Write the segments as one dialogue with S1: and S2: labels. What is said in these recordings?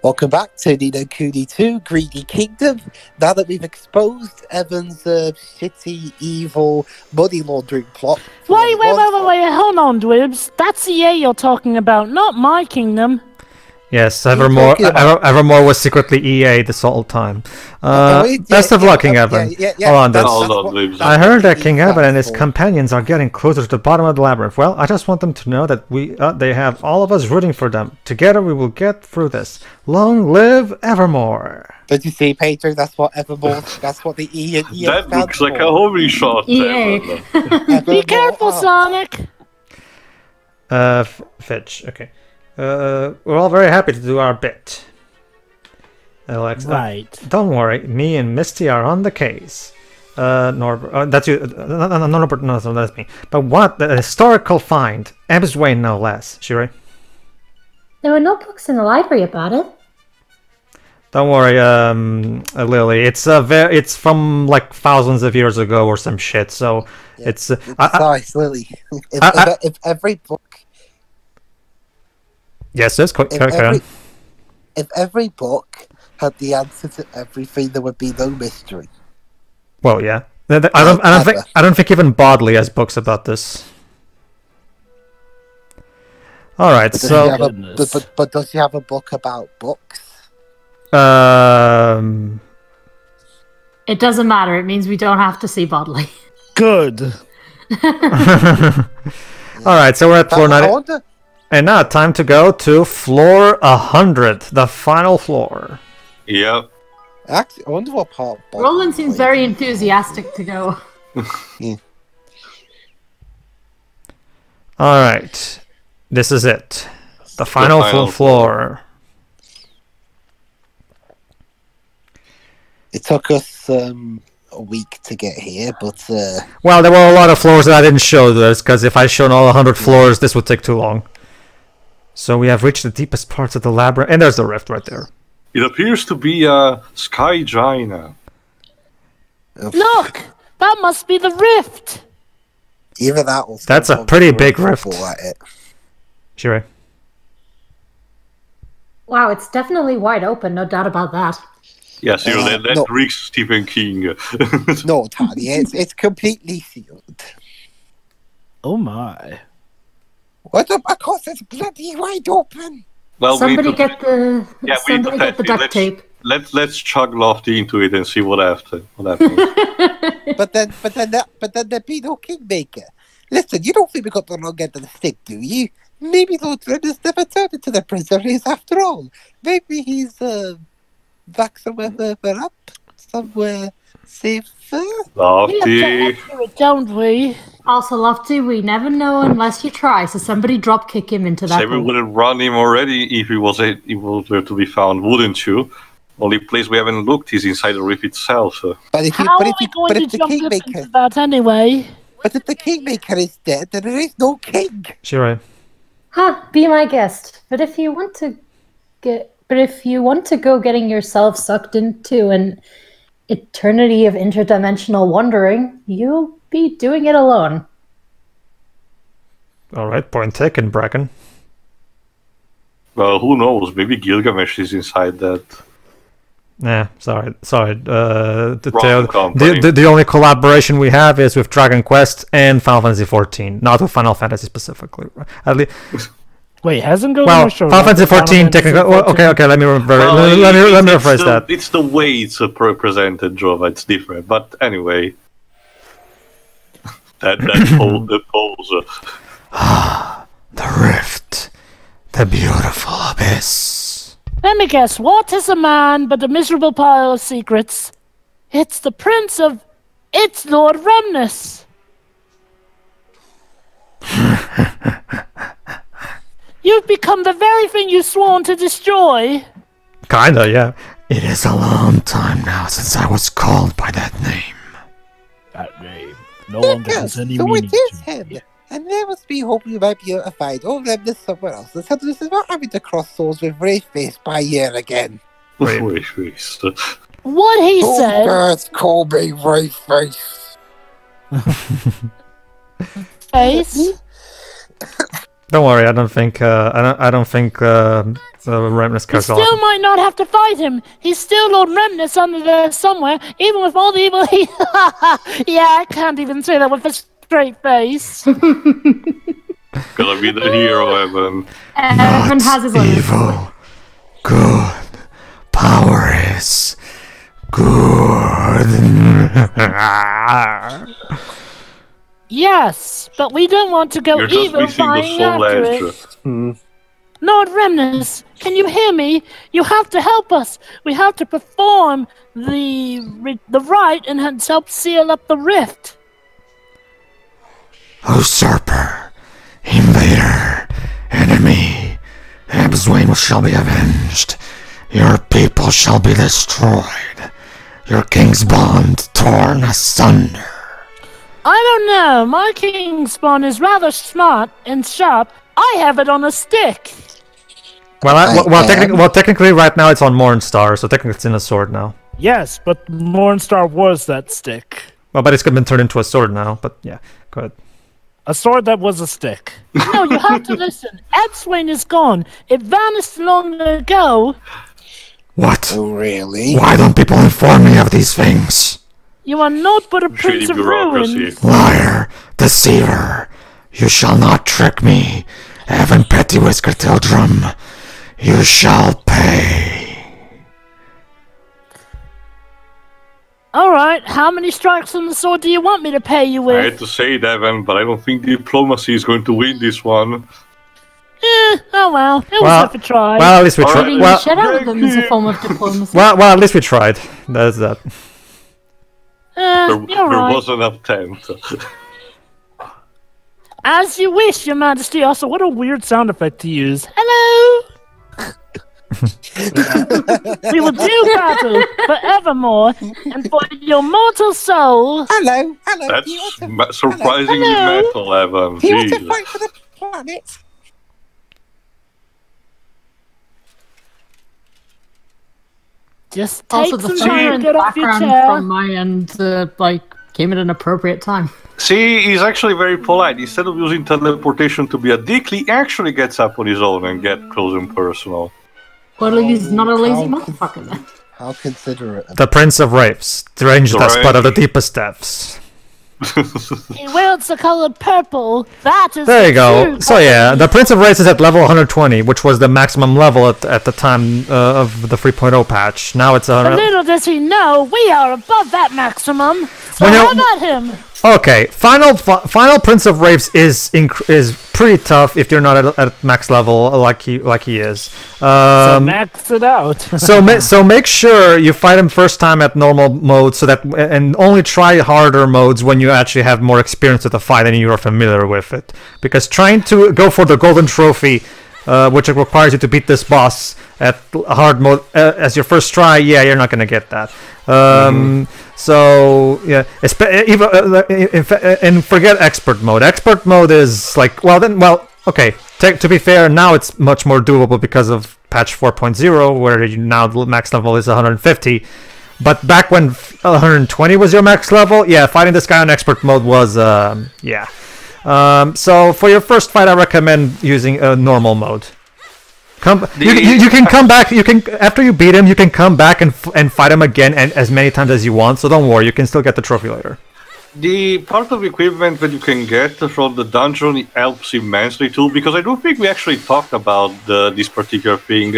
S1: Welcome back to the Kuni 2 Greedy Kingdom. Now that we've exposed Evan's shitty, evil money laundering plot.
S2: Wait, hold on, Dwibs. That's EA you're talking about, not my kingdom.
S3: Yes, Evermore was secretly EA this whole time. Best of luck, King Evan. Hold on, I heard that King Evan and his companions are getting closer to the bottom of the labyrinth. Well, I just want them to know that they have all of us rooting for them. Together we will get through this. Long live Evermore.
S1: Did you see, Pedro? That's what Evermore, that's what the EA
S4: that looks like a holy shot.
S2: EA. Be careful, Sonic.
S3: Fitch, okay. We're all very happy to do our bit. Alex,
S2: right.
S3: Don't worry, me and Misty are on the case. Norbert, that's you. Norbert, no, that's me. But what the historical find? Ebb's Way, no less. Shirei?
S5: There were no books in the library about it.
S3: Don't worry, Lily. It's from like thousands of years ago or some shit. So
S1: yeah,
S3: it's
S1: nice, Lily. If every book.
S3: Yes, carry on.
S1: If every book had the answer to everything, there would be no mystery.
S3: Well, yeah. I don't think even Bodley has books about this. All right,
S1: but does he have a book about books?
S5: It doesn't matter. It means we don't have to see Bodley.
S2: Good.
S3: All right, so we're at floor 90. And now, time to go to floor 100, the final floor.
S4: Yep.
S1: Actually, I wonder what part.
S5: Roland seems very enthusiastic to go.
S1: Yeah.
S3: All right, this is it, the final floor.
S1: It took us a week to get here, but
S3: well, there were a lot of floors that I didn't show this because if I showed all 100 floors, this would take too long. So we have reached the deepest parts of the labyrinth, and there's the rift right there.
S4: It appears to be a sky giant.
S2: Look! That must be the rift!
S1: Either that or...
S3: That's a pretty big rift. Sure.
S5: Wow, it's definitely wide open, no doubt about that.
S4: Yes, that reeks Stephen King.
S1: No, Tony, it's completely sealed.
S2: Oh my.
S1: What? Of course, it's bloody wide open.
S4: Well,
S5: somebody get the duct tape.
S4: Let's chug Lofty into it and see what happens.
S1: but then there'd be no Kingmaker. Listen, you don't think we got the wrong end of the stick, do you? Maybe Lord Remnus never turned into the Prince of Wraiths after all. Maybe he's back somewhere further up, somewhere safer.
S4: Lofty,
S2: don't we?
S5: Also, Lofty, we never know unless you try. So somebody drop kick him into that.
S4: Say we would have run him already if he was able to be found, wouldn't you? Only place we haven't looked is inside the rift itself. So.
S1: But if the Kingmaker,
S2: that anyway.
S1: But if the Kingmaker is dead, then there is no king.
S3: Sure.
S5: Be my guest. But if you want to go getting yourself sucked into an eternity of interdimensional wandering, you'll be doing it alone.
S3: All right, point taken, Bracken.
S4: Well, who knows? Maybe Gilgamesh is inside that.
S3: Nah, sorry. The only collaboration we have is with Dragon Quest and Final Fantasy XIV, not with Final Fantasy specifically. At least.
S2: Wait, hasn't
S3: Final Fantasy XIV technically. Okay. Let me rephrase that.
S4: It's the way it's presented, Jova. It's different, but anyway. that pose.
S3: The rift, the beautiful abyss.
S2: Let me guess. What is a man but a miserable pile of secrets? It's the Prince of. It's Lord Remnus. You've become the very thing you sworn to destroy.
S3: Kinda, yeah. It is a long time now since I was called by that name.
S2: That name no longer has any meaning
S1: to him. And there must be hope you might be able to find all Remnus somewhere else. Let's have this is not having to cross swords with Wraithface by year again.
S4: Wraithface.
S2: What he said.
S1: Birds call me Wraithface.
S2: Face.
S3: Don't worry, I don't think Remnus
S2: You still might not have to fight him. He's still Lord Remnus under there somewhere, even with all the evil he... Yeah, I can't even say that with a straight face.
S4: Gonna be the hero, Evan.
S5: Evan has his own
S3: evil. Good. Power is good.
S2: Yes, but we don't want to go evil flying after it. Lord Remnus, can you hear me? You have to help us. We have to perform the rite and help seal up the rift.
S3: Usurper, invader, enemy, Ebswain shall be avenged. Your people shall be destroyed. Your king's bond torn asunder.
S2: I don't know. My king's spawn is rather smart and sharp. I have it on a stick.
S3: Well, technically, right now it's on Mornstar, so technically it's in a sword now.
S2: Yes, but Mornstar was that stick.
S3: Well, but it's been turned into a sword now. But yeah, go ahead.
S2: A sword that was a stick. No, you have to listen. Ebswain is gone. It vanished long ago.
S3: What?
S1: Oh, really?
S3: Why don't people inform me of these things?
S2: You are not but a prince of ruins.
S3: Liar, deceiver. You shall not trick me, Evan Pettywhisker Tildrum. You shall pay.
S2: Alright, how many strikes on the sword do you want me to pay you with?
S4: I hate to say it, Evan, but I don't think diplomacy is going to win this one.
S2: Oh well, it was worth a try.
S3: Well, at least we tried.
S5: Well, shit out of them is a form of diplomacy.
S3: Well, at least we tried. That's that.
S4: There was an attempt.
S2: As you wish, Your Majesty. Also, what a weird sound effect to use. Hello! We will do battle forevermore and for your mortal soul.
S1: Hello.
S4: That's surprisingly metal, Evan.
S1: Do you want to fight for the planet?
S2: Just take
S5: also, the
S2: some time and get off your
S5: background
S2: chair.
S5: from my end, came at an appropriate time.
S4: See, he's actually very polite. Instead of using teleportation to be a dick, he actually gets up on his own and get close and personal.
S5: Well, he's not a lazy motherfucker then.
S1: How considerate.
S3: The Prince of Wraiths, strange despot of the deepest depths.
S2: He wields the color purple. That is
S3: there you go.
S2: true.
S3: So yeah, the Prince of Wraiths is at level 120, which was the maximum level at the time of the 3.0 patch. Now it's
S2: But little does he know, we are above that maximum. So
S3: Well,
S2: how about him?
S3: Okay, final Prince of Wraiths is pretty tough if you're not at max level like he is.
S2: So max it out.
S3: so make sure you fight him first time at normal mode, so that and only try harder modes when you actually have more experience with the fight and you are familiar with it. Because trying to go for the golden trophy, which requires you to beat this boss at hard mode as your first try, yeah, you're not gonna get that. So yeah, and forget expert mode. Expert mode is like, okay. To be fair, now it's much more doable because of patch 4.0, where now the max level is 150. But back when 120 was your max level, yeah, fighting this guy on expert mode was so for your first fight, I recommend using a normal mode. You can come back. You can, after you beat him, you can come back and fight him again and as many times as you want. So don't worry, you can still get the trophy later.
S4: The part of equipment that you can get from the dungeon helps immensely too, because I don't think we actually talked about this particular thing.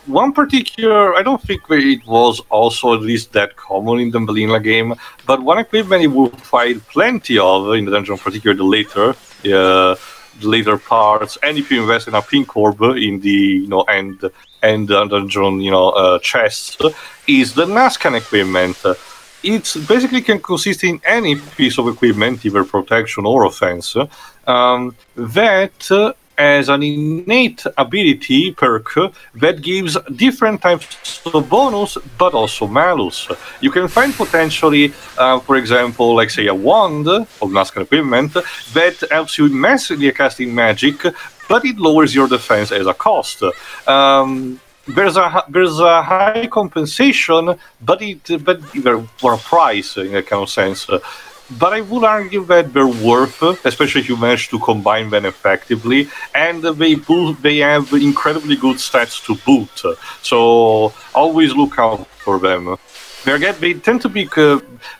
S4: One particular, I don't think it was also at least that common in the vanilla game, but one equipment you will find plenty of in the dungeon, particularly the later parts, and if you invest in a pink orb in the and the dungeon chests, is the Nascan equipment. It's basically can consist in any piece of equipment, either protection or offense, that has an innate ability perk that gives different types of bonus, but also malus. You can find potentially, for example, like say a wand of Nascan equipment that helps you immensely at casting magic, but it lowers your defense as a cost. There's a high compensation, but for a price in that kind of sense. but I would argue that they're worth, especially if you manage to combine them effectively, and they have incredibly good stats to boot. So always look out for them. They tend to be.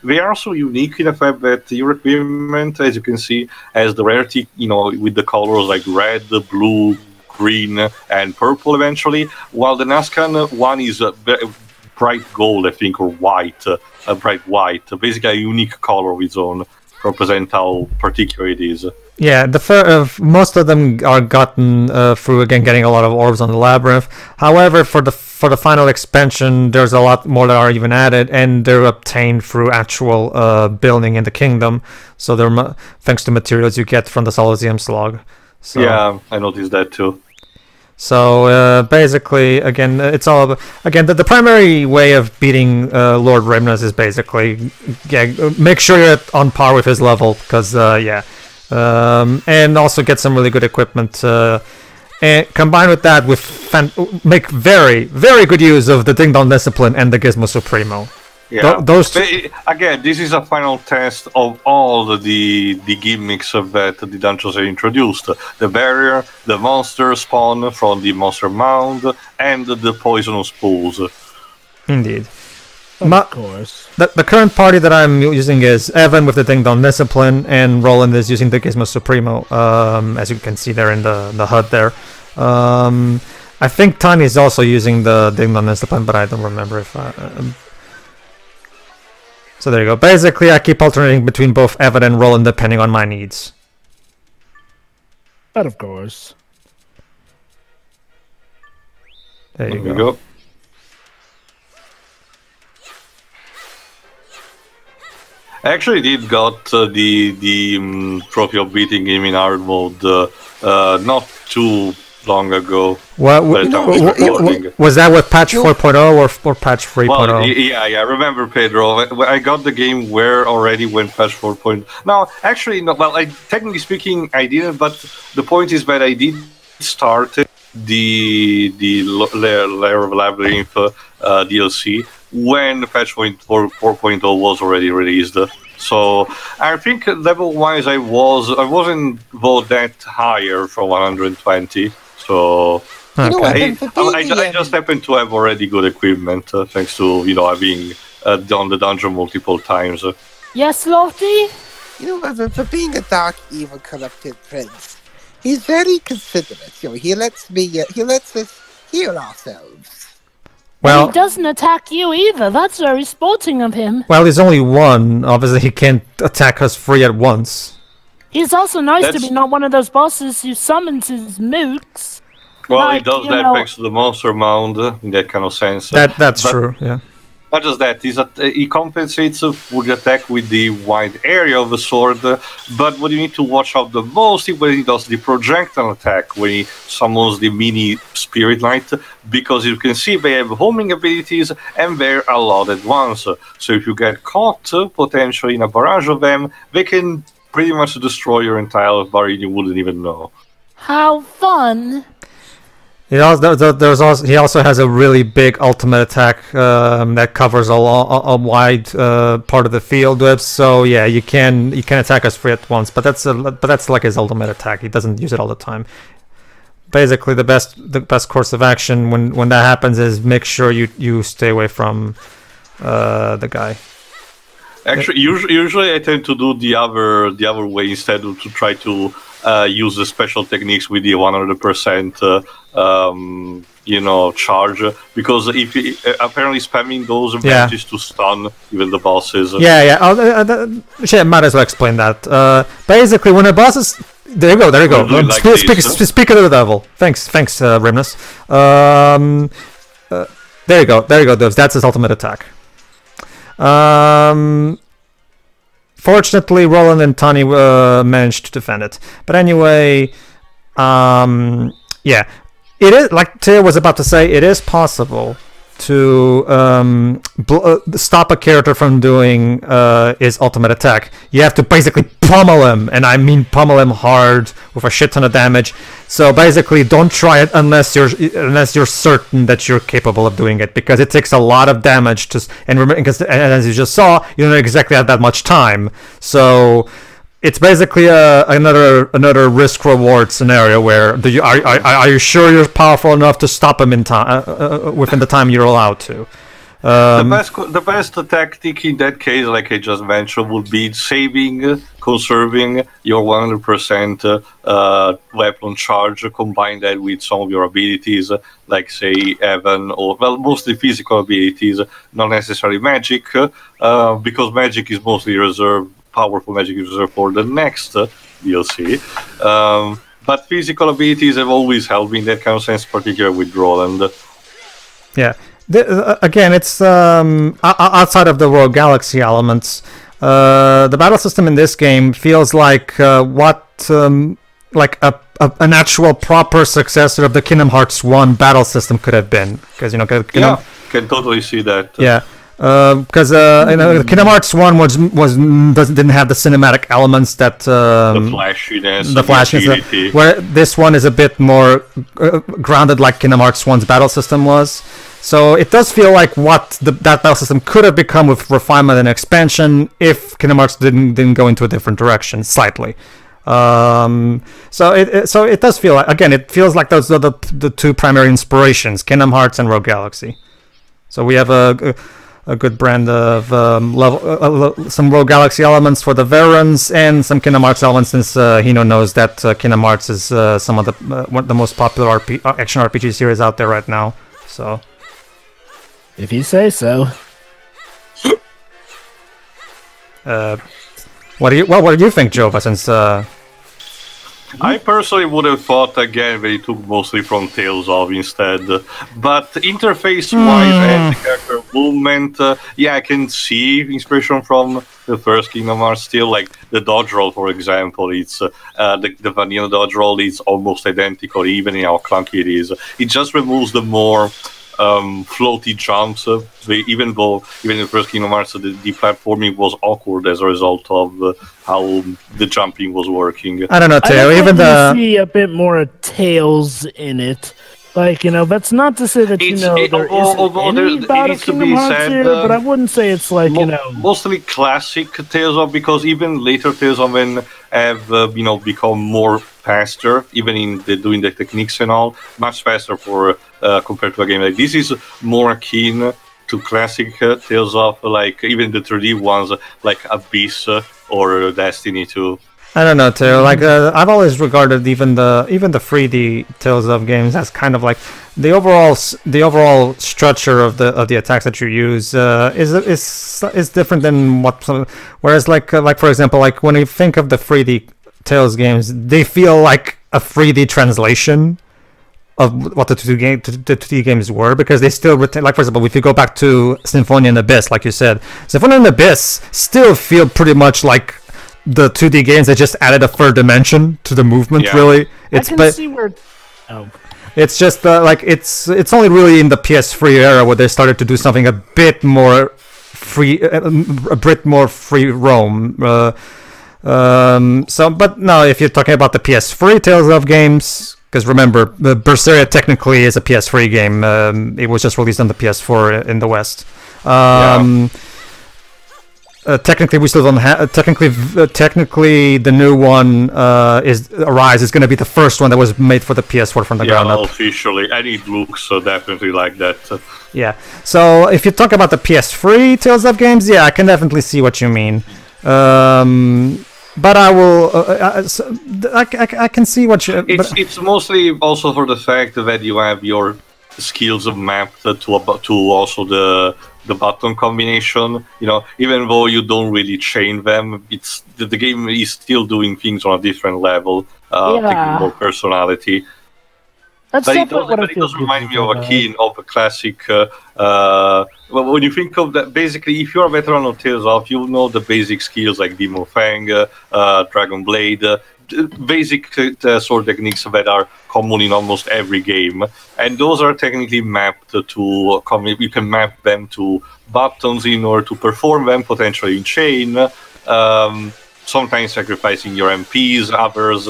S4: They are also unique in the fact that your equipment, as you can see, has the rarity, with the colors like red, blue, green, and purple eventually, while the Nascan one is bright gold, I think, or white, bright white, basically a unique color of its own, represent how particular it is.
S3: Yeah, most of them are gotten through, again, getting a lot of orbs on the labyrinth. However, for the final expansion, there's a lot more that are even added, and they're obtained through actual building in the kingdom. So they're thanks to materials you get from the Solazium slog. So,
S4: yeah, I noticed that too.
S3: So basically, again, it's all about, again, the primary way of beating Lord Remnus is basically make sure you're on par with his level, because and also get some really good equipment. And combined with that, make very, very good use of the Ding Dong Discipline and the Gizmo Supremo.
S4: Yeah. Again, this is a final test of all the gimmicks that the dungeons have introduced. The barrier, the monster spawn from the monster mound, and the poisonous pools.
S3: Indeed.
S2: Of course.
S3: The current party that I'm using is Evan with the Ding Dong Discipline, and Roland is using the Gizmo Supremo, as you can see there in the HUD there. I think Tiny is also using the Ding Dong Discipline, but I don't remember if so there you go. Basically, I keep alternating between both Evan and Roland depending on my needs.
S2: But of course.
S3: There you go.
S4: I actually did got the trophy of beating him in hard mode not too long ago.
S3: Was that with patch 4.0 or patch 3.0?
S4: Well, yeah, remember, Pedro, I got the game where already when patch 4.0. No, actually, no. Well, technically speaking, I didn't, but the point is that I did start the Lair of Labyrinth DLC when patch 4.0 was already released. So I think level-wise I wasn't that higher from 120. So I just happen to have already good equipment thanks to having done the dungeon multiple times.
S2: Yes, Lofty?
S1: For being a dark, evil, corrupted prince, he's very considerate. He lets us heal ourselves.
S3: Well,
S2: he doesn't attack you either. That's very sporting of him.
S3: Well, he's only one. Obviously, he can't attack us three at once.
S2: He's also nice to be not one of those bosses who summons his mooks.
S4: Well, he does that thanks to the monster mound in that kind of sense.
S3: That's true, yeah.
S4: Not just that, he compensates for the attack with the wide area of the sword, but what you need to watch out the most is when he does the projectile attack, when he summons the mini spirit light, because you can see they have homing abilities and they're a lot at once. So if you get caught potentially in a barrage of them, they can pretty much destroy your entire bar and you wouldn't even know.
S2: How fun!
S3: He also has a really big ultimate attack that covers a wide part of the field with. So yeah, you can attack us three at once, but that's like his ultimate attack. He doesn't use it all the time. Basically, the best course of action when that happens is make sure you stay away from the guy.
S4: Actually, usually I tend to do the other way instead of to try to use the special techniques with the 100%. Charge, because if apparently spamming those manages to stun even the bosses.
S3: I might as well explain that. Basically, when a boss is there you go. Speak of the devil. Thanks, Remnus. There you go. That's his ultimate attack. Fortunately, Roland and Tani managed to defend it. But anyway, yeah. It is, like Tia was about to say, it is possible to stop a character from doing his ultimate attack, you have to basically pummel him, and I mean pummel him hard with a shit ton of damage. So basically, don't try it unless you're certain that you're capable of doing it, because it takes a lot of damage to. And as you just saw, you don't exactly have that much time. So it's basically another risk reward scenario where are you sure you're powerful enough to stop him in time within the time you're allowed to.
S4: The best tactic in that case, like I just mentioned, would be conserving your 100% weapon charge, combine that with some of your abilities, like say Evan, or mostly physical abilities, not necessarily magic, because magic is mostly reserved. Powerful magic is reserved for the next DLC. But physical abilities have always helped me in that kind of sense, particularly with Roland.
S3: Yeah. Again, it's outside of the Rogue Galaxy elements. The battle system in this game feels like an actual proper successor of the Kingdom Hearts 1 battle system could have been, because
S4: can totally see that.
S3: Yeah, because Kingdom Hearts 1 didn't have the cinematic elements that
S4: the flashiness,
S3: where this one is a bit more grounded, like Kingdom Hearts 1's battle system was. So it does feel like what that battle system could have become with refinement and expansion if Kingdom Hearts didn't go into a different direction slightly. So it does feel like, again, it feels like those are the two primary inspirations, Kingdom Hearts and Rogue Galaxy. So we have a good brand of some Rogue Galaxy elements for the Varans and some Kingdom Hearts elements, since Hino knows that Kingdom Hearts is some of the most popular action RPG series out there right now. So.
S2: If you say so.
S3: What do you think, Jova? Since
S4: I personally would have thought again they took mostly from Tales of instead, but interface-wise and the character movement, I can see inspiration from the first Kingdom Hearts. Still, like the dodge roll, for example, it's the vanilla dodge roll is almost identical, even in how clunky it is. It just removes the more floaty jumps, even in the first Kingdom Hearts, the platforming was awkward as a result of how the jumping was working.
S3: I don't know, Tail. Even
S2: see a bit more Tails in it. Like, that's not to say that, there isn't any Battle Kingdom Hearts here, but I wouldn't say it's like,
S4: mostly classic Tales of, because even later Tales of have, become more faster, even in doing the techniques and all, much faster compared to a game like this. Is more akin to classic Tales of, like even the 3D ones, like Abyss or Destiny 2.
S3: I don't know, Taylor. Like I've always regarded even the 3D Tales of games as kind of like the overall structure of the attacks that you use is different than what. Whereas like for example, like when you think of the 3D Tales games, they feel like a 3D translation of what the 2D games were, because they still retain. Like for example, if you go back to Symphony and Abyss, like you said, Symphony and Abyss still feel pretty much like the 2D games. They just added a third dimension to the movement. Really,
S2: I can see where. Oh.
S3: It's just like it's only really in the PS3 era where they started to do something a bit more free roam. But no, if you're talking about the PS3 Tales of games, because remember, Berseria technically is a PS3 game. It was just released on the PS4 in the West. Technically, we still don't have. Technically, the new one Arise is going to be the first one that was made for the PS4 from the ground up.
S4: Officially, and it looks definitely like that.
S3: Yeah. So if you talk about the PS3 Tales of games, I can definitely see what you mean. But I will. I can see what you.
S4: It's mostly also for the fact that you have your skills mapped to also the button combination. Even though you don't really chain them, it's the game is still doing things on a different level, taking more personality.
S2: But it
S4: does remind me of a classic. When you think of that, basically, if you're a veteran of Tales of, you'll know the basic skills like Demon Fang, Dragon Blade. basic sword techniques that are common in almost every game, and those are technically mapped to. You can map them to buttons in order to perform them, potentially in chain. Sometimes sacrificing your MPs, others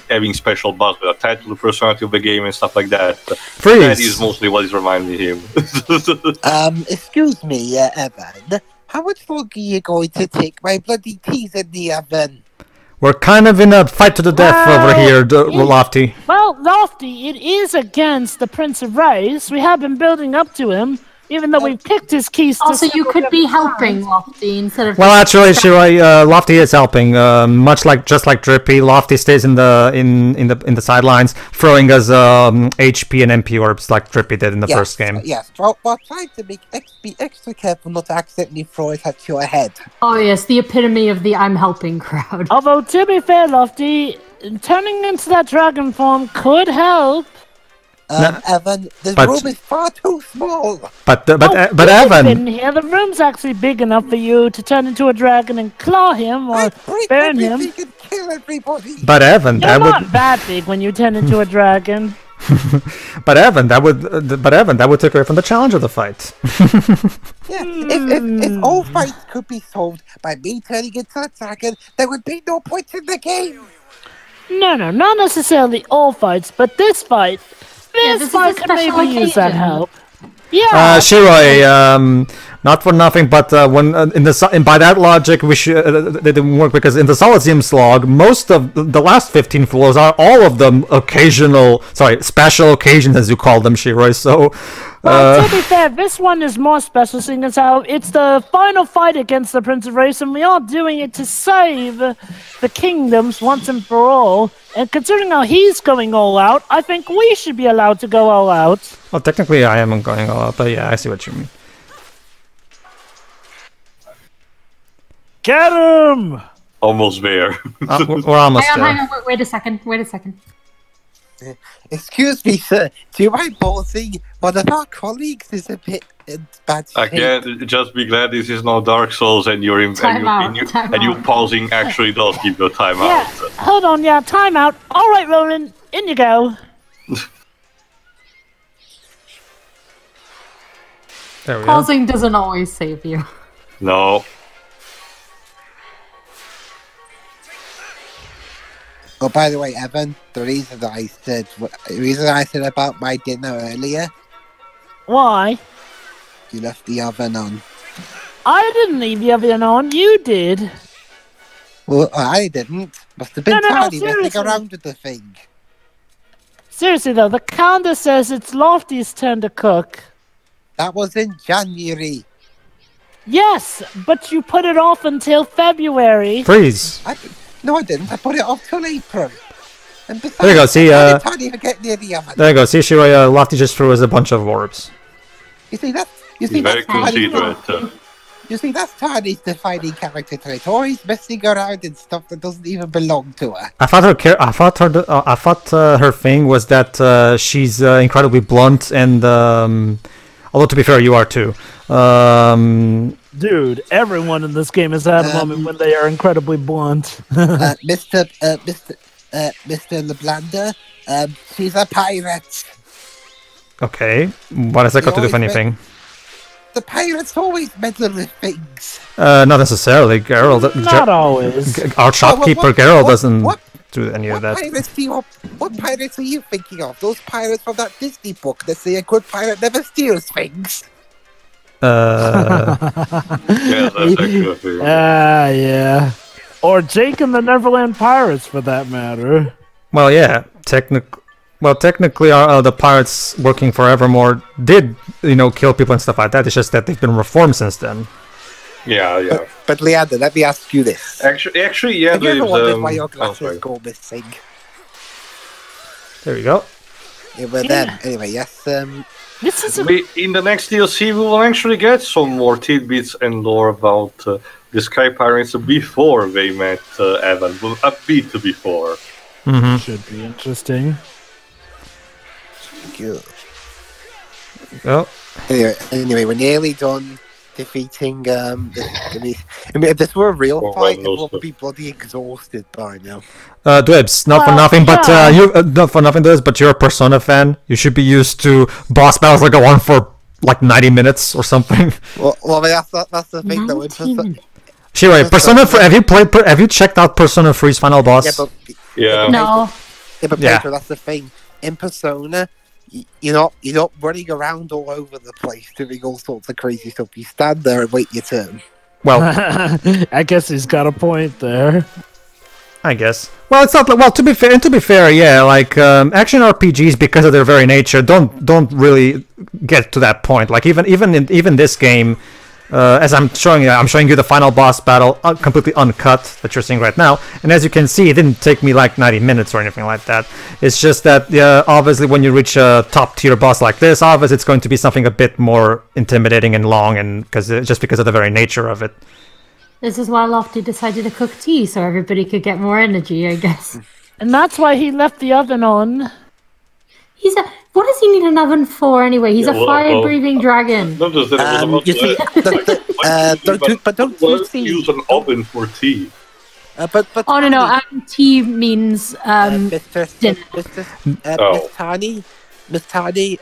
S4: having special buffs that attach to the personality of the game and stuff like that.
S3: Freeze.
S4: That is mostly what is reminding him.
S1: Excuse me, Evan. How much longer are you going to take my bloody teas in the oven?
S3: We're kind of in a fight to the death over here, Lofty.
S2: Well, Lofty, it is against the Prince of Wraiths. We have been building up to him. Even though we've picked his keys.
S5: Also, you could be helping Lofty instead of.
S3: Well, actually, Shirai, Lofty is helping. Just like Drippy, Lofty stays in the sidelines, throwing us HP and MP orbs like Drippy did in the first game.
S1: Yes, while trying to be extra careful not to accidentally throw it at your head.
S5: Oh yes, the epitome of the I'm helping crowd.
S2: Although to be fair, Lofty, turning into that dragon form could help.
S1: Evan, the room is far too small.
S3: But Evan,
S2: in here, the room's actually big enough for you to turn into a dragon and claw him or burn him.
S1: And kill everybody.
S3: But Evan,
S2: you're not that big when you turn into a dragon.
S3: But Evan, that would take away from the challenge of the fight.
S1: Yeah, if all fights could be solved by me turning into a dragon, there would be no point in the game.
S2: No, not necessarily all fights, but this fight. This fight could maybe use that help. Yeah.
S3: Shirai, not for nothing, but when by that logic, we should they didn't work because in the Solidseum slog, most of the last 15 floors are all of them special occasions as you call them, Shirai. So.
S2: Well, to be fair, this one is more special, seeing as how it's the final fight against the Prince of Wraiths, and we are doing it to save the kingdoms once and for all. And considering how he's going all out, I think we should be allowed to go all out.
S3: Well, technically I am going all out, but yeah, I see what you mean.
S2: Get him!
S4: Almost there.
S3: We're almost there.
S5: Hang on, wait a second.
S1: Excuse me, sir. Do you mind pausing? One of our colleagues is a bit in bad shape.
S4: Again, just be glad this is not Dark Souls and you're and you pausing actually does give you time out.
S2: Hold on, time out. All right, Roland, in you go.
S3: There we go.
S5: Pausing doesn't always save you.
S4: No.
S1: Oh, by the way, Evan, the reason I said about my dinner earlier.
S2: Why?
S1: You left the oven on.
S2: I didn't leave the oven on. You did.
S1: Well, I didn't. Must have been Tiny messing around with the thing.
S2: Seriously though, the calendar says it's Lofty's turn to cook.
S1: That was in January.
S2: Yes, but you put it off until February.
S3: Freeze.
S1: No, I didn't. I put it off till April. And besides,
S3: there you go. See,
S1: I can't even get near the oven.
S3: There you go. See, Shirai, Lofty just threw us a bunch of orbs.
S1: You see that's Tiny's defining character trait. Always messing around in stuff that doesn't even belong to her.
S3: I thought her thing was that she's incredibly blunt, and although to be fair, you are too.
S2: Dude, everyone in this game has had a moment when they are incredibly blunt.
S1: Mr. LeBlander, she's a pirate.
S3: Okay, what has that got to do with anything?
S1: The pirates always meddle with things.
S3: Not necessarily, Geralt.
S2: Not always.
S3: Our shopkeeper Geralt doesn't do any of that.
S1: What pirates are you thinking of? Those pirates from that Disney book that say a good pirate never steals things.
S4: Yeah, that's actually
S2: yeah. Or Jake and the Neverland Pirates, for that matter.
S3: Well, yeah. Technically, the pirates working for Evermore did, kill people and stuff like that. It's just that they've been reformed since then.
S4: Yeah.
S1: But Leander, let me ask you this.
S4: Actually, yeah.
S1: Have you ever wondered why your glasses go missing?
S3: There we go.
S1: Yeah, but anyway, yes.
S2: This is
S4: in the next DLC, we will actually get some more tidbits and lore about the Sky Pirates before they met Evan. A bit before.
S3: Mm-hmm.
S2: Should be interesting.
S1: Good.
S3: Oh.
S1: Anyway, we're nearly done defeating I mean, if this were a real fight, everyone would be bloody exhausted by now.
S3: Dwebs, not for nothing, but not for nothing, Dwebs, but you're a Persona fan. You should be used to boss battles that go on for like 90 minutes or something.
S1: Well, I mean, that's the thing though.
S3: Shiroi, Persona. Have you checked out Persona 3's final boss?
S5: No.
S1: But Pedro, that's the thing. In Persona, you're not running around all over the place doing all sorts of crazy stuff. You stand there and wait your turn.
S3: Well,
S2: I guess he's got a point there.
S3: I guess. Well, it's not. Well, to be fair, yeah. Like action RPGs, because of their very nature, don't really get to that point. Like even this game. As I'm showing you the final boss battle, completely uncut, that you're seeing right now. And as you can see, it didn't take me like 90 minutes or anything like that. It's just that, obviously, when you reach a top-tier boss like this, obviously it's going to be something a bit more intimidating and long, and just because of the very nature of it.
S5: This is why Lofty decided to cook tea, so everybody could get more energy, I guess.
S2: And that's why he left the oven on.
S5: What does he need an oven for anyway? He's a fire-breathing dragon.
S4: Don't use an oven for tea.
S5: No, tea means
S1: Miss Tani,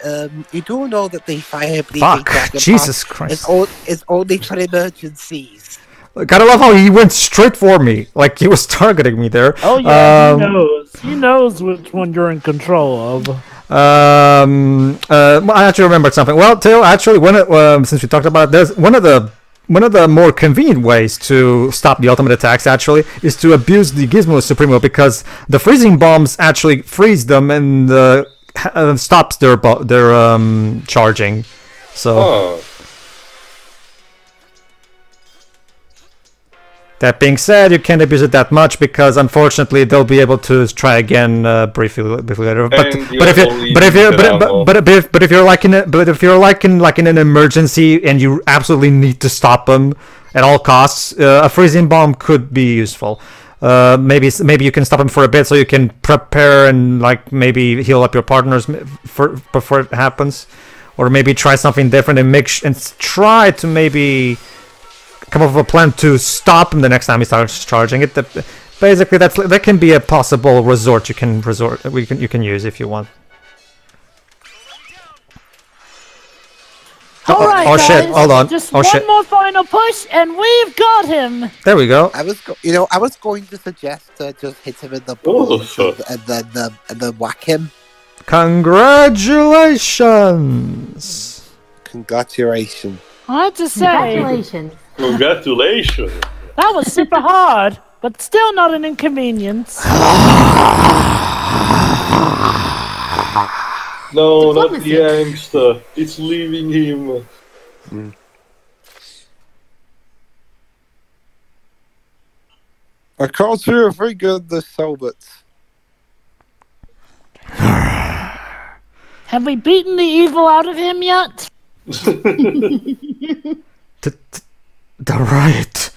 S1: you do know that the fire-breathing dragon
S3: Jesus Christ.
S1: is only for emergencies.
S3: Gotta love how he went straight for me, like he was targeting me there.
S2: Oh yeah, he knows. He knows which one you're in control of.
S3: I actually remembered something. Well, Theo, actually, since we talked about it, there's one of the more convenient ways to stop the ultimate attacks actually is to abuse the Gizmo Supremo, because the freezing bombs actually freeze them and stops their charging. So. That being said, you can't abuse it that much because, unfortunately, they'll be able to try again briefly later. But if you're like in an emergency and you absolutely need to stop them at all costs, a freezing bomb could be useful. Maybe you can stop them for a bit so you can prepare and maybe heal up your partners before it happens, or maybe try something different and try to maybe come up with a plan to stop him the next time he starts charging it. Basically, that can be a possible resort you can use if you want.
S2: All right, guys,
S3: shit! Hold on.
S2: Just one more final push, and we've got him.
S3: There we go.
S1: I was going to suggest just hit him in the balls and then whack him.
S3: Congratulations!
S1: Congratulations!
S2: I have to say,
S4: congratulations!
S2: That was super hard, but still not an inconvenience.
S4: No, not the angst. It's leaving him.
S1: I can't see a very good this Selbit.
S2: Have we beaten the evil out of him yet?
S3: The right.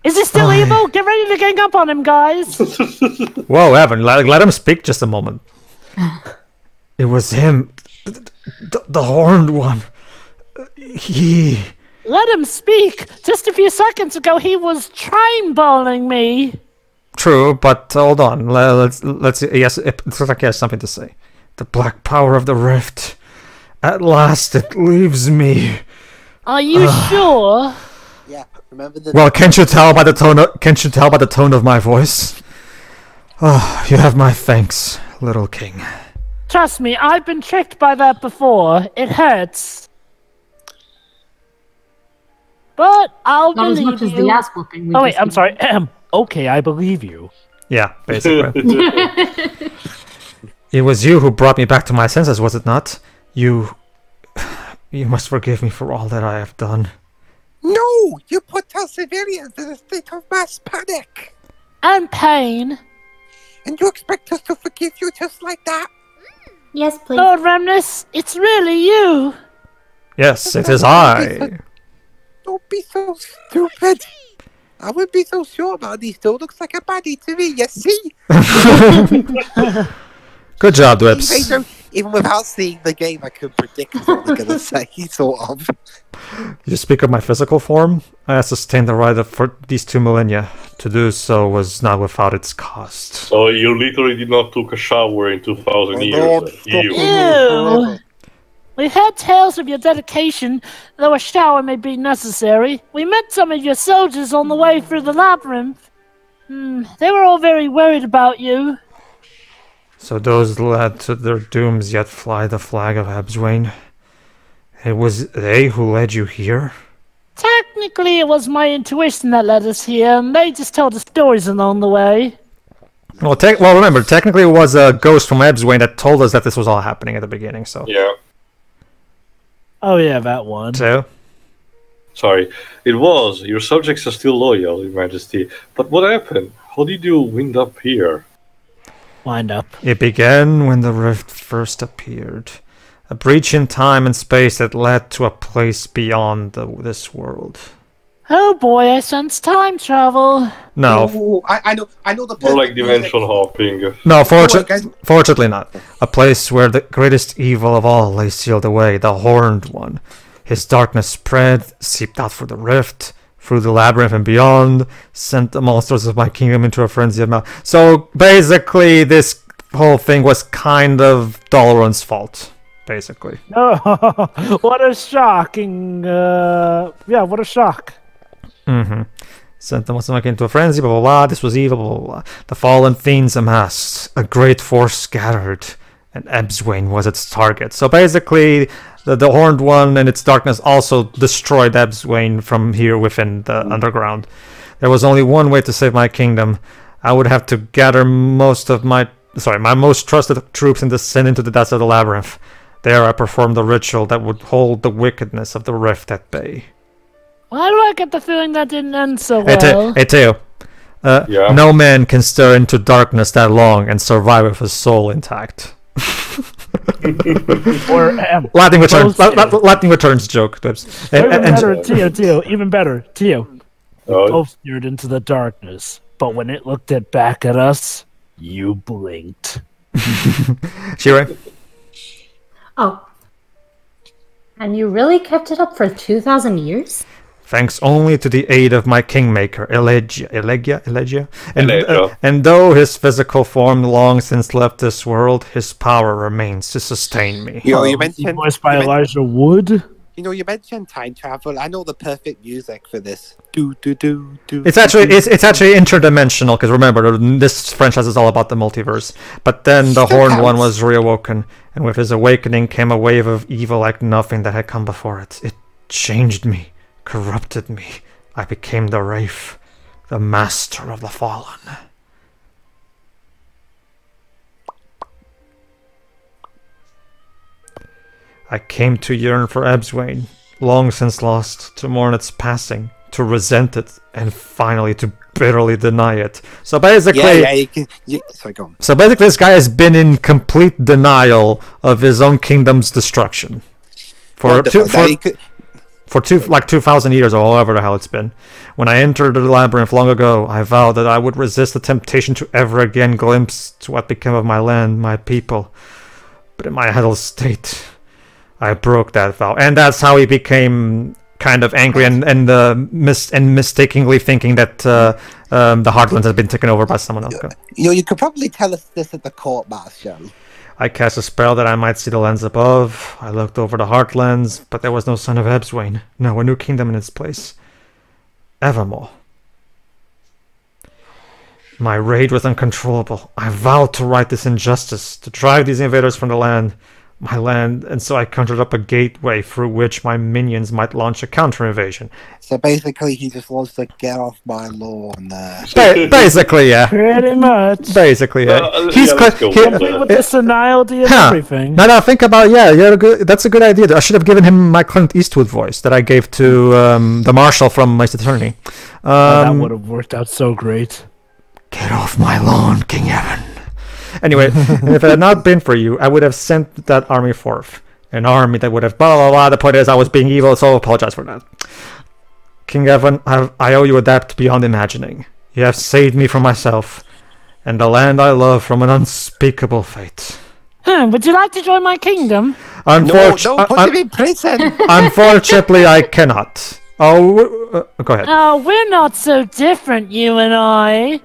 S2: Is he still evil? Get ready to gang up on him, guys.
S3: Whoa, Evan, let him speak just a moment. It was him, the horned one. He.
S2: Let him speak. Just a few seconds ago, he was time-balling me.
S3: True, but hold on. Let's see. Yes, it looks like he has something to say. The black power of the rift. At last, it leaves me.
S2: Are you sure?
S1: Yeah. Remember the.
S3: Well, can't you tell by the tone of my voice? Oh, you have my thanks, little king.
S2: Trust me, I've been tricked by that before. It hurts. But I'll believe you.
S5: Not as much as the ass whooping.
S2: Oh wait, I'm sorry. Okay, I believe you.
S3: Yeah, basically. It was you who brought me back to my senses, was it not? You must forgive me for all that I have done.
S1: No! You put our civilians in a state of mass panic!
S2: And pain.
S1: And you expect us to forgive you just like that?
S5: Yes, please.
S2: Lord Remnus, it's really you.
S3: Yes, it is I.
S1: Don't be so stupid. I wouldn't be so sure about these two. Looks like a baddie to me, you see?
S3: Good job, Dwips.
S1: even without seeing the game, I could predict what they're going to say, sort of.
S3: You speak of my physical form? I have sustained the ride for these 2 millennia. To do so was not without its cost.
S4: So you literally did not take a shower in 2,000 years.
S2: Ew! We've heard tales of your dedication, though a shower may be necessary. We met some of your soldiers on the way through the labyrinth. They were all very worried about you.
S3: So those led to their dooms yet fly the flag of Ebswain. It was they who led you here?
S2: Technically, it was my intuition that led us here, and they just told us stories along the way.
S3: Well, remember, technically it was a ghost from Ebswain that told us that this was all happening at the beginning, so...
S4: Yeah.
S2: Oh yeah, that one.
S3: So?
S4: Sorry. It was. Your subjects are still loyal, Your Majesty. But what happened? How did you wind up here?
S2: Wind up.
S3: It began when the rift first appeared. A breach in time and space that led to a place beyond this world.
S2: Oh boy, I sense time travel.
S3: No.
S1: Oh, I know the...
S4: More like dimension hopping.
S3: No, fortunately not. A place where the greatest evil of all lay sealed away, the Horned One. His darkness spread, seeped out through the rift, through the labyrinth and beyond, sent the monsters of my kingdom into a frenzy of mouth. So basically, this whole thing was kind of Dalaran's fault. Basically.
S2: Oh, what a shocking, what a shock.
S3: Sent them into a frenzy, blah, blah, blah, this was evil, blah, blah, blah. The fallen fiends amassed, a great force scattered, and Ebswain was its target. So basically, the Horned One and its darkness also destroyed Ebswain from here within the underground. There was only one way to save my kingdom. I would have to gather my most trusted troops and descend into the depths of the labyrinth. There I performed the ritual that would hold the wickedness of the rift at bay.
S2: Why do I get the feeling that didn't end so well?
S3: Hey, Teo. No man can stare into darkness that long and survive with his soul intact. Latin returns joke.
S2: Even better, Teo. Both steered into the darkness, but when it looked back at us, you blinked.
S3: Shira?
S5: Oh. And you really kept it up for 2,000 years?
S3: Thanks only to the aid of my kingmaker, Elegia. And though his physical form long since left this world, his power remains to sustain me.
S1: You mentioned
S2: voiced by Elijah Wood.
S1: You mentioned time travel. I know the perfect music for this. Do do do do.
S3: It's actually interdimensional because remember this franchise is all about the multiverse. But then the Horned One was reawoken, and with his awakening came a wave of evil like nothing that had come before it. It changed me, corrupted me. I became the Wraith, the master of the fallen. I came to yearn for Ebswain, long since lost, to mourn its passing, to resent it, and finally to bitterly deny it. So basically,
S1: sorry, go on.
S3: So basically, this guy has been in complete denial of his own kingdom's destruction for 2,000 years, or however the hell it's been. When I entered the labyrinth long ago, I vowed that I would resist the temptation to ever again glimpse to what became of my land, my people. But in my idle state, I broke that vow, and that's how he became kind of angry and mistakenly thinking that the Heartlands had been taken over by someone else.
S1: You could probably tell us this at the court martial.
S3: I cast a spell that I might see the lands above. I looked over the Heartlands, but there was no sign of Ebswain. No, a new kingdom in its place. Evermore. My rage was uncontrollable. I vowed to right this injustice, to drive these invaders from the land, my land, and so I conjured up a gateway through which my minions might launch a counter-invasion.
S1: So basically he just wants to get off my lawn.
S3: Basically, yeah.
S2: Pretty much.
S3: Basically, yeah.
S2: He's with the senility of everything.
S3: No, think about that's a good idea. I should have given him my Clint Eastwood voice that I gave to the Marshal from My Attorney.
S2: That would have worked out so great.
S3: Get off my lawn, King Evan. Anyway, if it had not been for you, I would have sent that army forth. An army that would have blah, blah, blah. The point is I was being evil, so I apologize for that. King Evan, I owe you a debt beyond imagining. You have saved me from myself, and the land I love from an unspeakable fate.
S2: Would you like to join my kingdom?
S1: No, put him in prison.
S3: Unfortunately, I cannot. Oh, go ahead.
S2: Oh, we're not so different, you and I.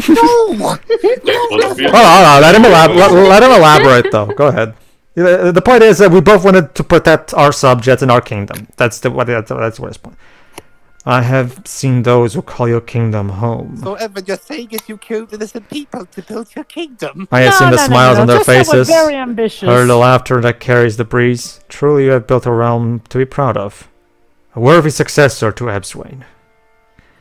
S1: No.
S3: Let him elaborate, though. Go ahead. The point is that we both wanted to protect our subjects and our kingdom. That's what his point. I have seen those who call your kingdom home.
S1: So, Evan, you're saying is you killed innocent people to build your kingdom?
S3: I have seen the smiles on their faces,
S2: very ambitious.
S3: heard the laughter that carries the breeze. Truly, you have built a realm to be proud of. A worthy successor to Ebswain.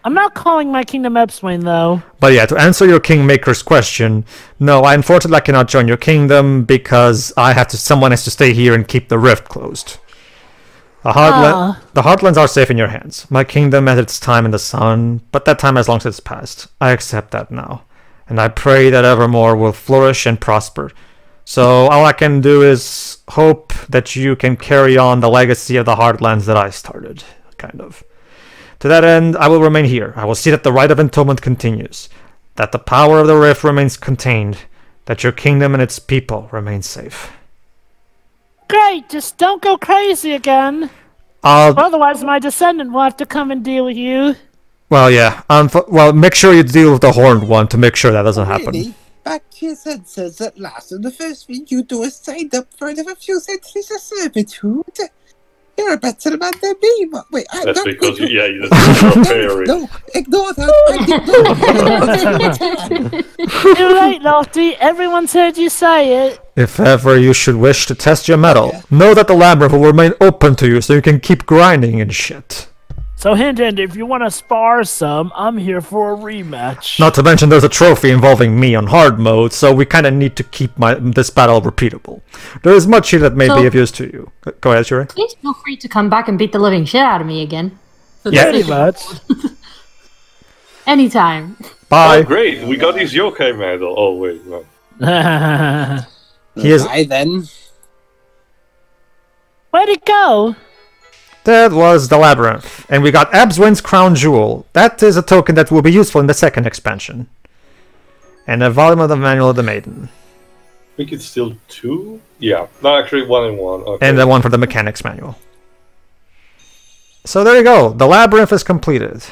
S2: I'm not calling my kingdom Ebswain, though.
S3: But yeah, to answer your Kingmaker's question, no, unfortunately I cannot join your kingdom because someone has to stay here and keep the rift closed. The Heartlands are safe in your hands. My kingdom had its time in the sun, but that time has long since passed. I accept that now. And I pray that evermore will flourish and prosper. So all I can do is hope that you can carry on the legacy of the Heartlands that I started, kind of. To that end, I will remain here. I will see that the rite of entombment continues, that the power of the rift remains contained, that your kingdom and its people remain safe.
S2: Great, just don't go crazy again. Otherwise, my descendant will have to come and deal with you.
S3: Well, yeah. Well, make sure you deal with the horned one to make sure that doesn't happen.
S1: Really? Back to your senses at last, and the first thing you do is sign up for another few centuries of servitude. You're a better man than me. Wait,
S4: that's because you're a fairy.
S1: No, ignore that.
S2: Too late, Lofty. Everyone's heard you say it.
S3: If ever you should wish to test your mettle, know that the labyrinth will remain open to you so you can keep grinding and shit.
S2: So hint, if you want to spar some, I'm here for a rematch.
S3: Not to mention there's a trophy involving me on hard mode, so we kind of need to keep this battle repeatable. There is much here that may be of use to you. Go ahead, Shuri.
S5: Please feel free to come back and beat the living shit out of me again.
S3: Yeah,
S2: pretty much.
S5: Anytime.
S3: Bye.
S4: Oh, great. We got his yokai medal. Oh, wait, no.
S1: Bye, then.
S2: Where'd it go?
S3: That was the labyrinth, and we got Ebswain's crown jewel. That is a token that will be useful in the second expansion. And a volume of the Manual of the Maiden.
S4: I think it's still 2? Yeah, no, actually 1 and 1. Okay.
S3: And the one for the Mechanics Manual. So there you go, the labyrinth is completed.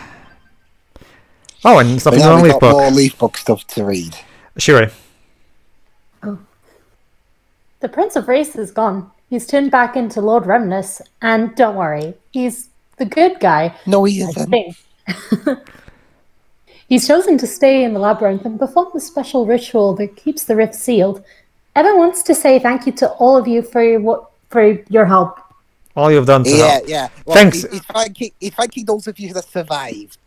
S3: Oh, and something on Leaf Book.
S1: More Leaf Book stuff to read.
S3: Shiri.
S5: Oh. The Prince of Wraiths is gone. He's turned back into Lord Remnus, and don't worry, he's the good guy.
S1: No, he isn't.
S5: He's chosen to stay in the labyrinth and perform the special ritual that keeps the rift sealed. Evan wants to say thank you to all of you for your help.
S3: All you've done to help.
S1: Yeah. Well,
S3: thanks.
S1: He's thanking those of you that survived.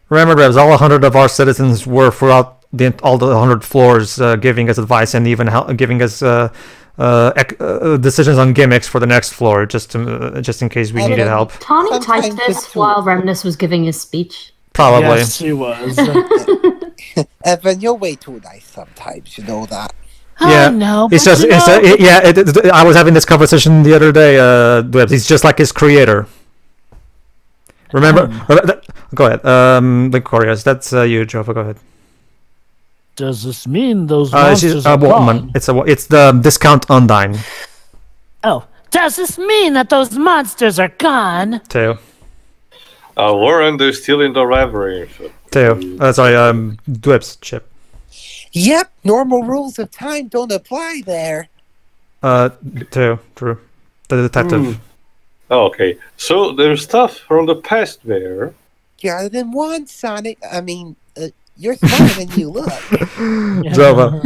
S3: Remember, Revs, all 100 of our citizens were throughout all the 100 floors giving us advice and even giving us decisions on gimmicks for the next floor, just in case we needed help.
S5: Tawny typed this while Remnus was giving his speech.
S3: Probably.
S2: Yes, she was.
S1: Evan, you're way too nice sometimes, you know that.
S3: Yeah,
S2: no,
S3: it's just I was having this conversation the other day. He's just like his creator. Remember? Go ahead. Lycorius, that's you, Jova. Go ahead.
S2: Does this mean those monsters are
S3: gone? It's the discount Undyne.
S2: Oh, does this mean that those monsters are gone?
S3: Two.
S4: Warren, they're still in the labyrinth.
S3: Two. Sorry, Dwips, Chip.
S1: Yep, normal rules of time don't apply there.
S3: Two. True. The detective.
S4: Oh, okay, so there's stuff from the past there.
S1: Got it in one, Sonic. I mean, you're smarter than you look.
S3: Jova.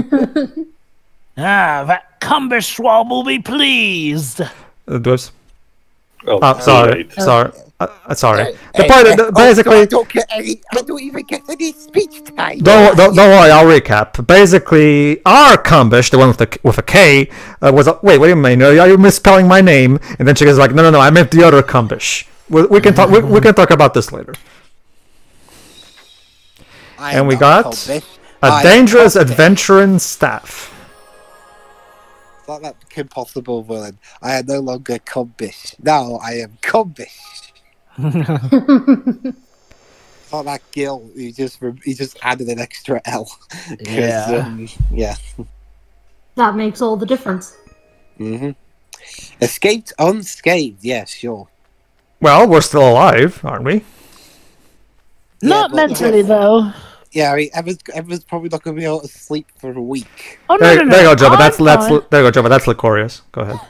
S2: That Cumberswab will be pleased.
S3: Dwips.
S4: Oh,
S3: sorry. Sorry. The point, basically,
S1: I don't even get any speech time.
S3: Don't worry, I'll recap. Basically, our Cumbish, the one with a K, was wait, what do you mean? Are you misspelling my name? And then she goes like, no, I meant the other Cumbish. We can talk. We can talk about this later. And we got a dangerous adventuring staff.
S1: It's not that impossible villain. I am no longer Cumbish. Now I am Cumbish. for that Gil, he just added an extra L.
S2: Yeah.
S5: That makes all the difference.
S1: Escaped unscathed, yes, sure.
S3: Well, we're still alive, aren't we?
S2: Not mentally, though.
S1: Yeah, I mean, Ever's probably not going to be able to sleep for a week.
S2: Oh,
S3: there you go, Jobba. There you go, Jobba. That's Licorious. Go ahead.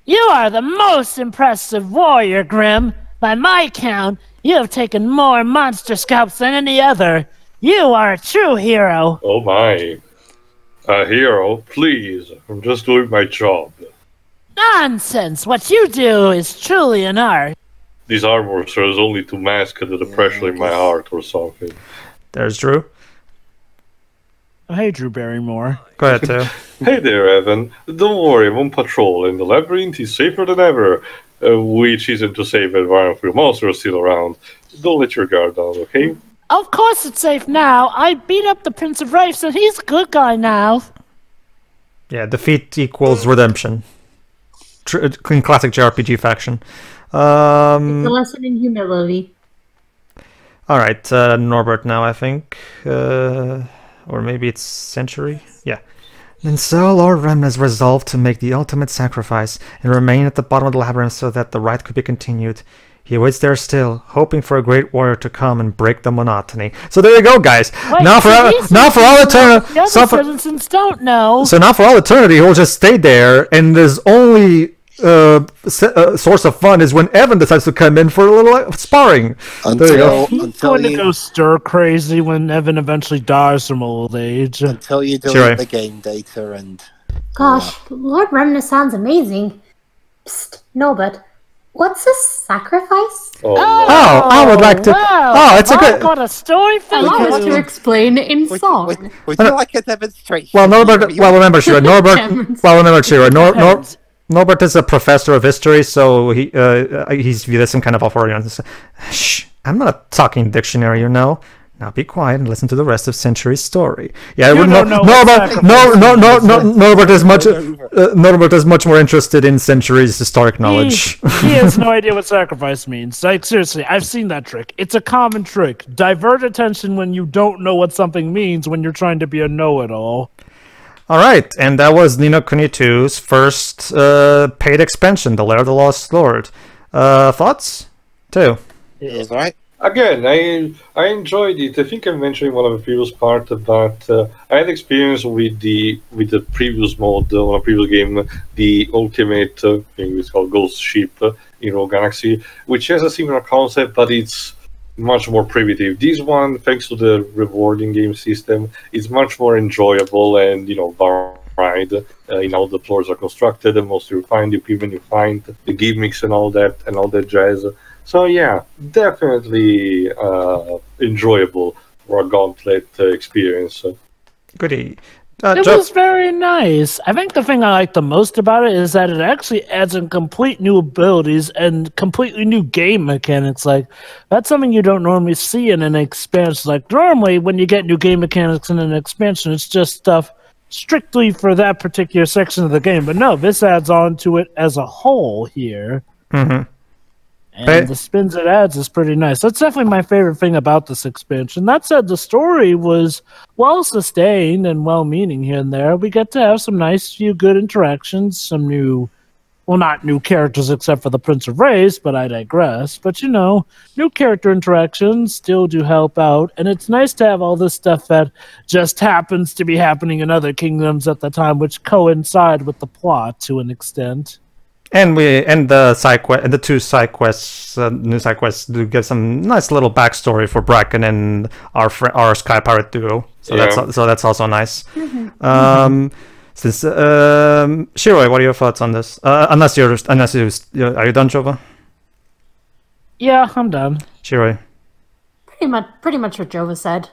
S2: You are the most impressive warrior, Grim. By my count, you have taken more monster scalps than any other. You are a true hero.
S4: Oh my. A hero? Please. I'm just doing my job.
S2: Nonsense. What you do is truly an art.
S4: This armor serves only to mask the depression in my heart or something.
S3: There's Drew.
S2: Oh, hey, Drew Barrymore.
S3: Go ahead, Theo.
S4: Hey there, Evan. Don't worry, I'm on patrol, and the labyrinth is safer than ever. Which isn't to say that there aren't few monsters still around. Don't let your guard down, okay?
S2: Of course it's safe now. I beat up the Prince of Wraiths, and he's a good guy now.
S3: Yeah, defeat equals redemption. In classic JRPG faction.
S5: It's a lesson in humility.
S3: Alright, Norbert now, I think. Or maybe it's Century? Yeah. And so Lord Remnus resolved to make the ultimate sacrifice and remain at the bottom of the labyrinth so that the rite could be continued. He waits there still, hoping for a great warrior to come and break the monotony. So there you go, guys.
S2: Wait,
S3: now for all eternity,
S2: the other citizens don't know.
S3: So now for all eternity, he'll just stay there, and his only source of fun is when Evan decides to come in for a little sparring. There you go.
S2: He's going to go stir crazy when Evan eventually dies from old age.
S1: Until you delete the game data and...
S5: Gosh, Lord Remnus sounds amazing. Psst, no, but what's a sacrifice?
S3: I would like to...
S2: Well,
S3: it's a good...
S2: I've got a story for you.
S5: Allow us to explain it in song.
S1: Would you like a demonstration?
S3: Well, Norbert... Well, remember, Shira. Norbert is a professor of history, so he's viewed as some kind of authority. Shh, I'm not a talking dictionary, you know. Now be quiet and listen to the rest of Century's story. Yeah, Norbert is much more interested in Century's historic knowledge.
S2: He has no idea what sacrifice means. Like, seriously, I've seen that trick. It's a common trick. Divert attention when you don't know what something means when you're trying to be a know-it-all.
S3: Alright, and that was Ni no Kuni 2's first paid expansion, The Lair of the Lost Lord. Thoughts? Two.
S1: It was alright.
S4: Again, I enjoyed it. I think I mentioned in one of the previous parts that I had experience with the previous mode on a previous game, the ultimate thing it's called Ghost Ship in Rogue Galaxy, which has a similar concept, but it's much more primitive. This one, thanks to the rewarding game system, is much more enjoyable and varied in how the floors are constructed, the most refined equipment you find, the gimmicks and all that jazz. So yeah, definitely enjoyable for a Gauntlet experience.
S3: Goody.
S2: It was very nice. I think the thing I like the most about it is that it actually adds in complete new abilities and completely new game mechanics. Like, that's something you don't normally see in an expansion. Like, normally when you get new game mechanics in an expansion, it's just stuff strictly for that particular section of the game. But no, this adds on to it as a whole here.
S3: Mm-hmm.
S2: And the spins it adds is pretty nice. That's definitely my favorite thing about this expansion. That said, the story was well-sustained and well-meaning here and there. We get to have some nice few good interactions, some new, well, not new characters except for the Prince of Wraiths, but I digress. But, new character interactions still do help out. And it's nice to have all this stuff that just happens to be happening in other kingdoms at the time, which coincide with the plot to an extent.
S3: And the side quest, and the two side quests, new side quests, do give some nice little backstory for Bracken and our Sky Pirate duo. So that's also nice. Mm-hmm. Since Shiroi, what are your thoughts on this? Unless are you done, Jova?
S2: Yeah, I'm done.
S3: Shiroi.
S5: Pretty much what Jova said.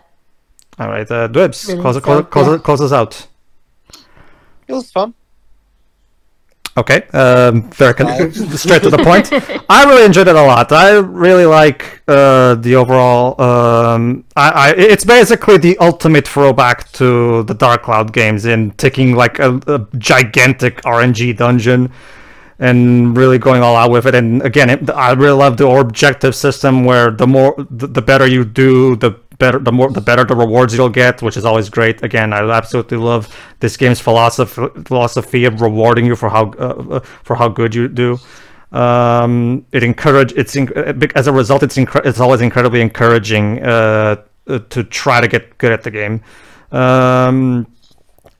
S3: All right, Dwebs,
S5: really
S3: close us out.
S1: It was fun.
S3: Okay, very straight to the point. I really enjoyed it a lot. I really like the overall. It's basically the ultimate throwback to the Dark Cloud games in taking like a gigantic RNG dungeon and really going all out with it. And again, I really love the objective system where the better you do, the better the rewards you'll get, which is always great. Again, I absolutely love this game's philosophy of rewarding you for how good you do. As a result, it's always incredibly encouraging to try to get good at the game. And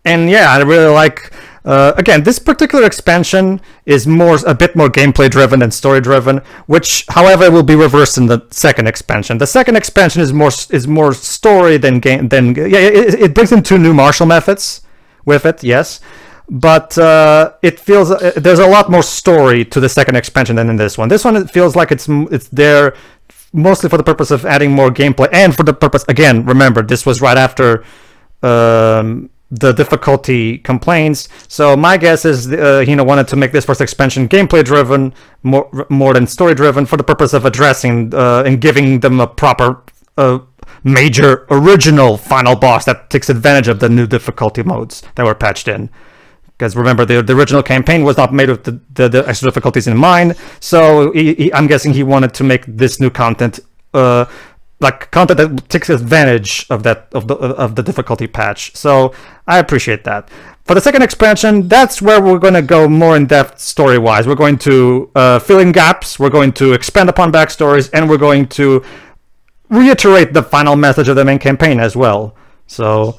S3: yeah, I really like. Again, this particular expansion is a bit more gameplay driven than story driven, which, however, will be reversed in the second expansion. The second expansion is more story than game. It brings in 2 new martial methods with it, yes, but it feels there's a lot more story to the second expansion than in this one. This one, it feels like it's there mostly for the purpose of adding more gameplay, and for the purpose, again, remember, this was right after the difficulty complaints. So my guess is wanted to make this first expansion gameplay driven more than story driven, for the purpose of addressing and giving them a proper major original final boss that takes advantage of the new difficulty modes that were patched in. Because remember, the original campaign was not made with the extra difficulties in mind, so I'm guessing he wanted to make this new content like content that takes advantage of the difficulty patch. So I appreciate that. For the second expansion, that's where we're going to go more in depth story wise. We're going to fill in gaps, we're going to expand upon backstories, and we're going to reiterate the final message of the main campaign as well. So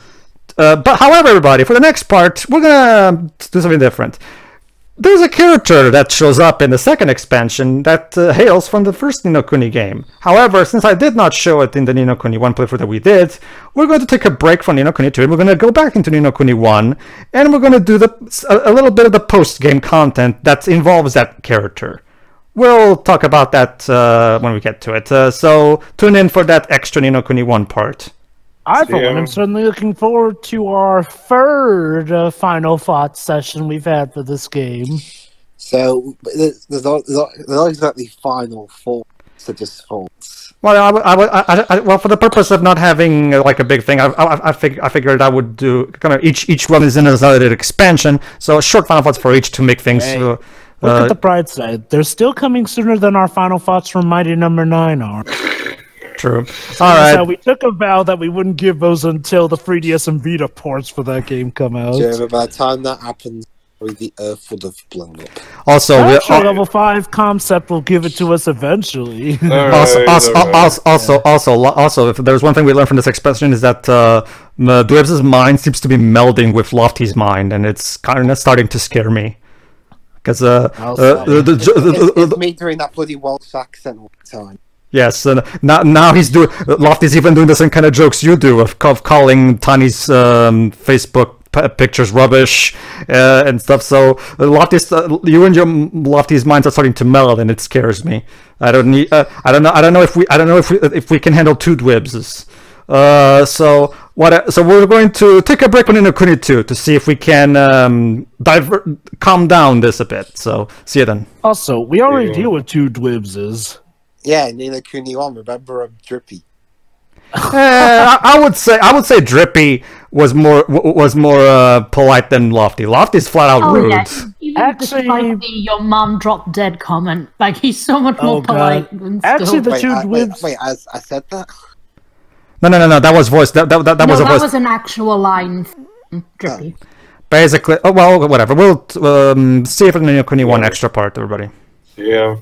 S3: but however, everybody, for the next part, we're gonna do something different. There's a character that shows up in the second expansion that hails from the first Ni no Kuni game. However, since I did not show it in the Ni no Kuni 1 playthrough that we did, we're going to take a break from Ni no Kuni 2, and we're going to go back into Ni no Kuni 1, and we're going to do a little bit of the post-game content that involves that character. We'll talk about that when we get to it, so tune in for that extra Ni no Kuni 1 part.
S2: I, for one, am certainly looking forward to our third final thoughts session we've had for this game.
S1: So, there's not exactly final thoughts, so just thoughts.
S3: Well, well, for the purpose of not having like a big thing, I figured I would do kind of each one is in a isolated expansion, so short final thoughts for each to make things.
S2: Look at the bright side; they're still coming sooner than our final thoughts from Mighty Number 9 are.
S3: True. All right.
S2: So we took a vow that we wouldn't give those until the 3DS and Vita ports for that game come out.
S1: Yeah, but by the time that happens, the Earth would have blown up.
S3: Also,
S2: level 5 concept will give it to us eventually.
S3: Also, if there's one thing we learned from this expansion is that Dwebs' mind seems to be melding with Lofty's mind, and it's kind of starting to scare me. Because
S1: it's me doing that bloody Welsh accent all the time.
S3: Yes, and now he's doing. Lofty's even doing the same kind of jokes you do of calling Tiny's Facebook pictures rubbish and stuff. So Lofty's, you and your Lofty's minds are starting to meld, and it scares me. I don't know if we can handle 2 Dwebs. So we're going to take a break on Ni no Kuni 2 to see if we can calm down this a bit. So see you then.
S2: Also, we already deal with 2 Dwebs.
S1: Yeah, Ni no Kuni 1, remember Drippy.
S3: I would say Drippy was more polite than Lofty. Lofty's flat out rude. Yeah.
S5: Even despite your mom dropped dead comment, like he's so much more polite than still.
S2: Actually, the 2 Dwebs.
S1: Wait, I said that?
S3: No, that was voice. That was a voice.
S5: That was an actual line from Drippy.
S3: Basically, well, whatever. We'll see if in Ni no Kuni 1 extra part, everybody.
S4: Yeah.